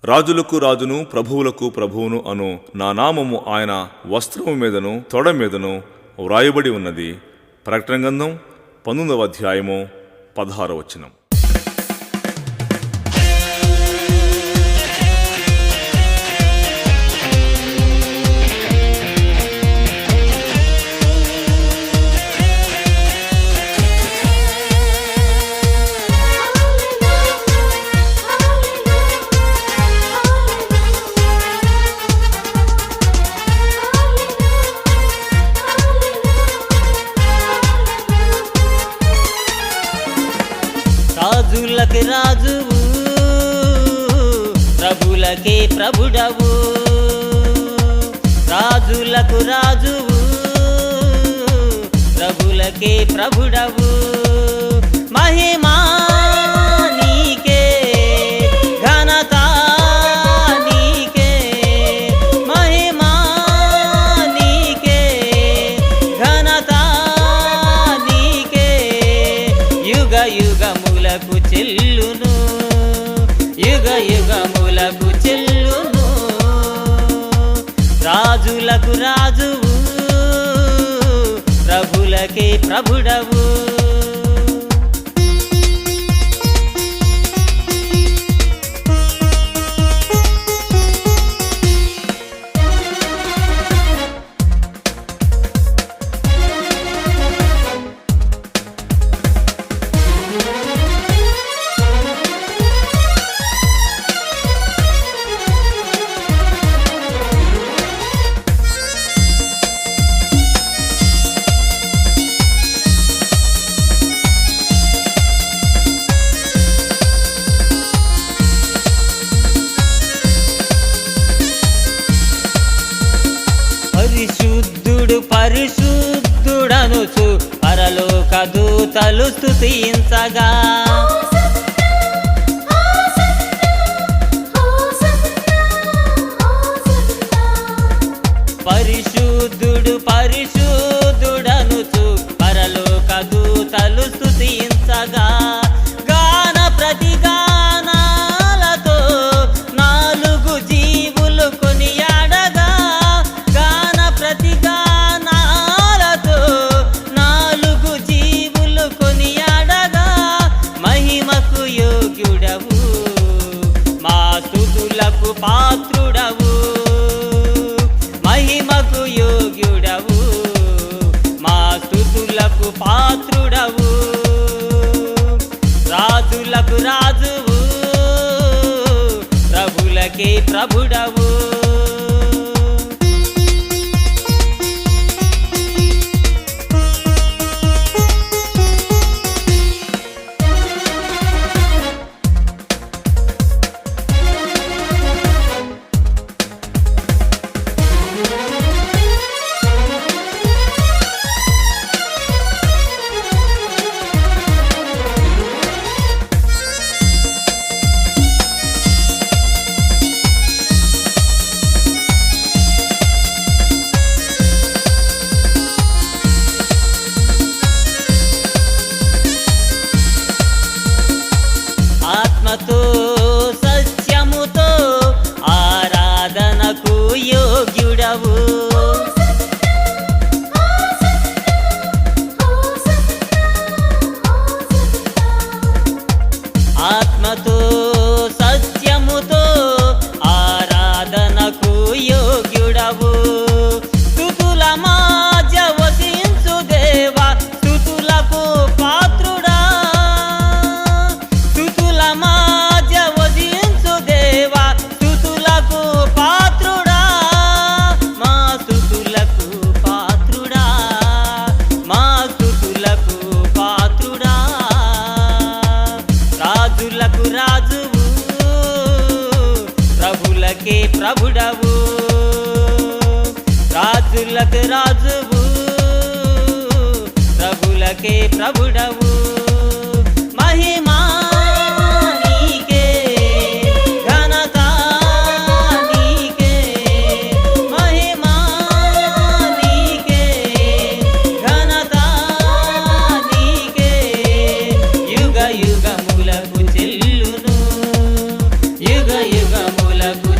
రాజులకు రాజును ప్రభువులకు ప్రభువును అను నా నామము ఆయన వస్త్రము మీదను తొడ మీదను వ్రాయబడి ఉన్నది. ప్రకటన గ్రంథం 19వ అధ్యాయము 16వ వచనం. రాజులకి రాజువు, ప్రభులకే ప్రభుడవు. రాజులకు రాజువు, ప్రభులకే ప్రభుడవు. మహిమా నీకే, ఘనత నీకే. మహిమా నీకే, ఘనత నీకే. యుగ యుగములకు చెల్లును, యుగ యుగములకు చెల్లును. రాజులకు రాజువు, ప్రభులకే ప్రభుడవు. పరిశుద్ధుడు పరిశుద్ధుడనుచు పరలోక దూతలు స్తుతించగా, పరిశుద్ధుడు పరిశుద్ధుడనుచు పరలోక దూతలు స్తుతించగా, గాన ప్రతిగానాలతో నాలుగు జీవులు కొనియాడగా, గాన ప్రతిగానాలతో నాలుగు జీవులు కొనియాడగా, మహిమకు యోగ్యుడవు, మా స్తుతులకు పాత్రుడవు. మహిమకు యోగ్యుడవు, మా స్తుతులకు పాత్రుడవు. రాజులకు రాజువు, ప్రభులకే ప్రభుడవు. ఆత్మతో సత్యముతో ఆరాధనకు యోగ్యుడవు. ఆత్మతో సత్యముతో ఆరాధనకు యోగ్యుడవు. స్తుతుల మాధ్య వసించు దేవా, స్తుతులకు పాత్రుడా. స్తుతుల మాధ్య వసించు దేవా, స్తుతులకు పాత్రుడా. మా స్తుతులకు పాత్రుడా, మా స్తుతులకు పాత్రుడా. రాజులకు రాజువు, ప్రభులకే ప్రభుడవు. రాజులకు రాజువు, ప్రభులకే ప్రభుడవు. మహిమా నీకే, ఘనత నీకే. మహిమా నీకే, ఘనత నీకే. యుగ యుగములకు చెల్లును, యుగ యుగముల భక్తులకు